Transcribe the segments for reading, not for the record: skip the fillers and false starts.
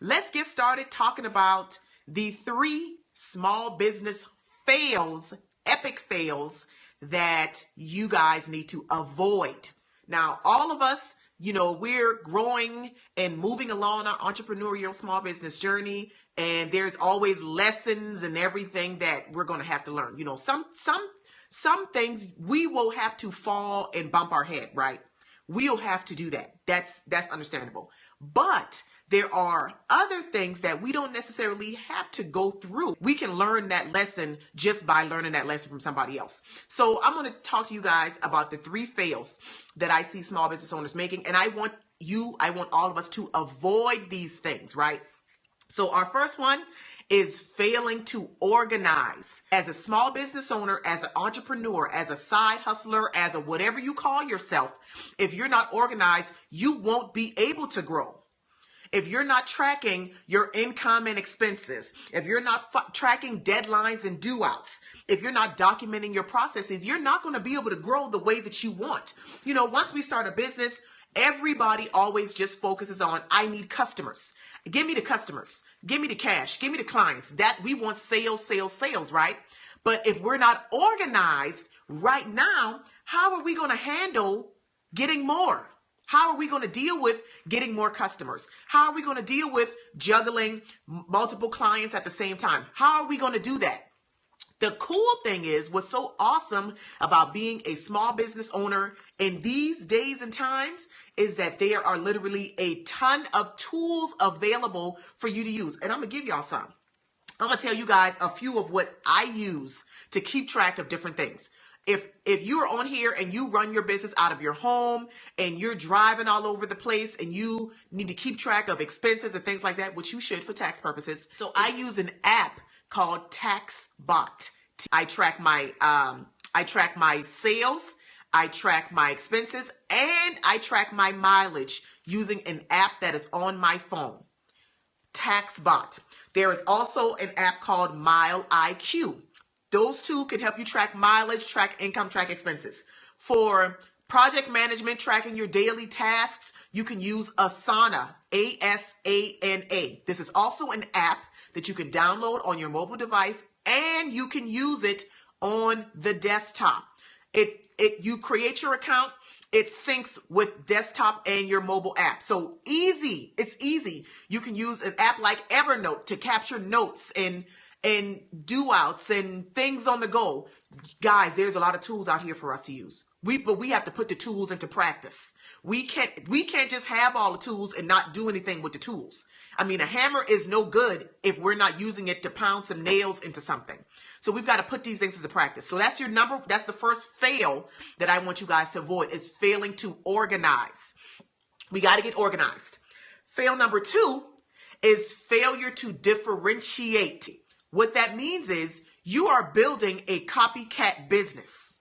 Let's get started talking about the 3 small business fails, epic fails that you guys need to avoid. Now, all of us, we're growing and moving along our entrepreneurial small business journey, and there's always lessons and everything that we're going to have to learn. Some things we will have to fall and bump our head, right? We'll have to do that. That's understandable. But there are other things that we don't necessarily have to go through. We can learn that lesson just by learning that lesson from somebody else. So I'm going to talk to you guys about the 3 fails that I see small business owners making. And I want all of us to avoid these things, right? So our first one is failing to organize. As a small business owner, as an entrepreneur, as a side hustler, as a whatever you call yourself, if you're not organized, you won't be able to grow. If you're not tracking your income and expenses, if you're not tracking deadlines and due outs, if you're not documenting your processes, you're not going to be able to grow the way that you want. Once we start a business, everybody always just focuses on, I need customers. Give me the customers. Give me the cash. Give me the clients. That we want sales, sales, sales, right? But if we're not organized right now, how are we going to handle getting more? How are we going to deal with getting more customers? How are we going to deal with juggling multiple clients at the same time? How are we going to do that? The cool thing is, what's so awesome about being a small business owner in these days and times is that there are literally a ton of tools available for you to use. And I'm going to give y'all some. I'm going to tell you guys a few of what I use to keep track of different things. If you are on here and you run your business out of your home and you're driving all over the place and you need to keep track of expenses and things like that, which you should for tax purposes. So I use an app called TaxBot. I track my sales, I track my expenses, and I track my mileage using an app that is on my phone. TaxBot. There is also an app called Mile IQ. Those 2 can help you track mileage, track income, track expenses. For project management, tracking your daily tasks, you can use Asana, ASANA. This is also an app that you can download on your mobile device, and you can use it on the desktop. You create your account, it syncs with desktop and your mobile app. So easy, it's easy. You can use an app like Evernote to capture notes and due outs and things on the go. Guys, there's a lot of tools out here for us to use. But we have to put the tools into practice. We can't just have all the tools and not do anything with the tools. I mean, a hammer is no good if we're not using it to pound some nails into something. So we've got to put these things into practice. So that's the first fail that I want you guys to avoid, is failing to organize. We got to get organized. Fail number 2 is failure to differentiate. What that means is you are building a copycat business.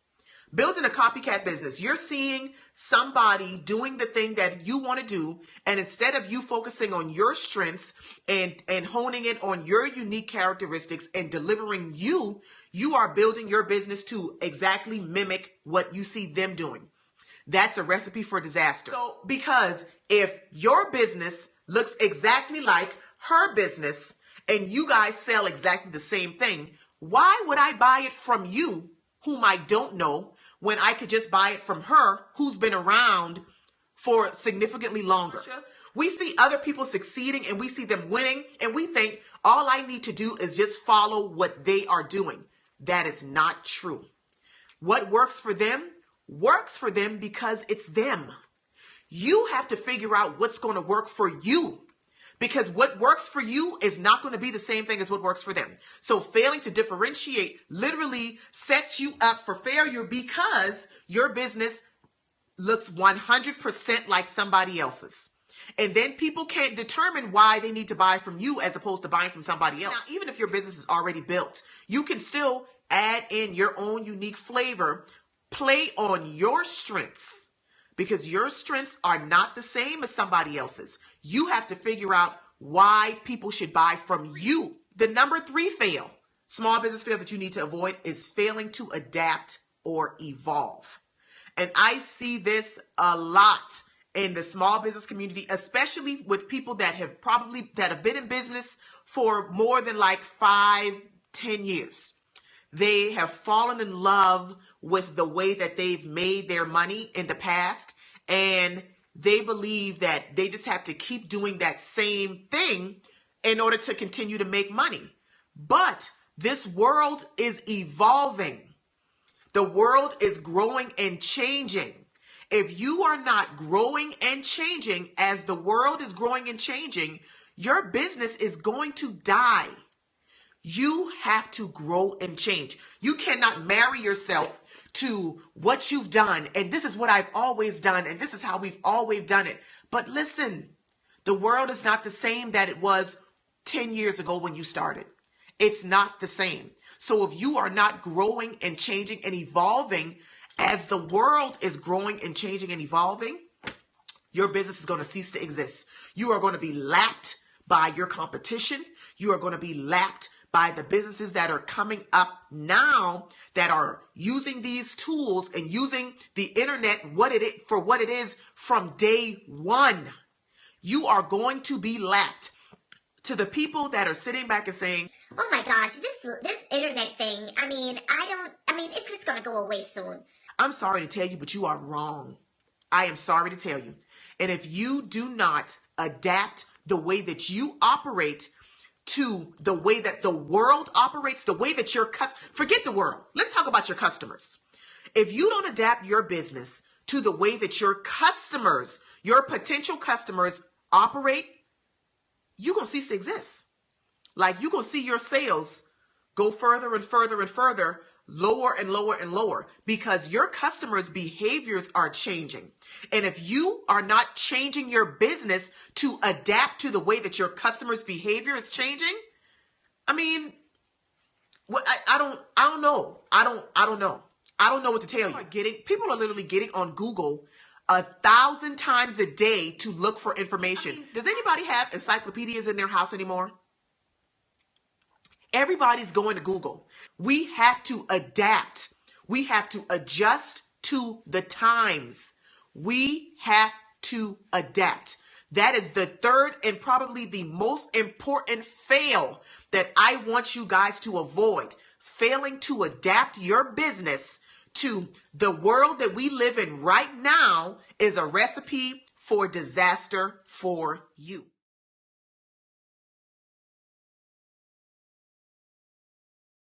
Building a copycat business. You're seeing somebody doing the thing that you want to do, and instead of you focusing on your strengths and honing it on your unique characteristics and delivering you are building your business to exactly mimic what you see them doing. That's a recipe for disaster. So, because if your business looks exactly like her business and you guys sell exactly the same thing, why would I buy it from you, whom I don't know, when I could just buy it from her, who's been around for significantly longer? We see other people succeeding and we see them winning, and we think all I need to do is just follow what they are doing. That is not true. What works for them because it's them. You have to figure out what's going to work for you, because what works for you is not going to be the same thing as what works for them. So failing to differentiate literally sets you up for failure, because your business looks 100% like somebody else's. And then people can't determine why they need to buy from you as opposed to buying from somebody else. Now, even if your business is already built, you can still add in your own unique flavor, play on your strengths, because your strengths are not the same as somebody else's. You have to figure out why people should buy from you. The number 3 small business fail that you need to avoid is failing to adapt or evolve. And I see this a lot in the small business community, especially with people that have been in business for more than like 5-10 years. They have fallen in love with the way that they've made their money in the past, and they believe that they just have to keep doing that same thing in order to continue to make money. But this world is evolving. The world is growing and changing. If you are not growing and changing as the world is growing and changing, your business is going to die. You have to grow and change. You cannot marry yourself to what you've done. And this is what I've always done. And this is how we've always done it. But listen, the world is not the same that it was 10 years ago when you started. It's not the same. So if you are not growing and changing and evolving as the world is growing and changing and evolving, your business is going to cease to exist. You are going to be lapped by your competition. You are going to be lapped by the businesses that are coming up now that are using these tools and using the internet for what it is from day one. You are going to be lapped. To the people that are sitting back and saying, oh my gosh, this internet thing, it's just going to go away soon. I'm sorry to tell you, but you are wrong. I am sorry to tell you. And if you do not adapt the way that you operate to the way that the world operates, the way that forget the world. Let's talk about your customers. If you don't adapt your business to the way that your customers, your potential customers operate, you're going to cease to exist. Like, you're going to see your sales go further and further and further, lower and lower and lower, because your customers' behaviors are changing. And if you are not changing your business to adapt to the way that your customers' behavior is changing, I don't know. I don't know. I don't know what to tell you. People are literally getting on Google 1,000 times a day to look for information. Does anybody have encyclopedias in their house anymore? Everybody's going to Google. We have to adapt. We have to adjust to the times. We have to adapt. That is the third and probably the most important fail that I want you guys to avoid. Failing to adapt your business to the world that we live in right now is a recipe for disaster for you.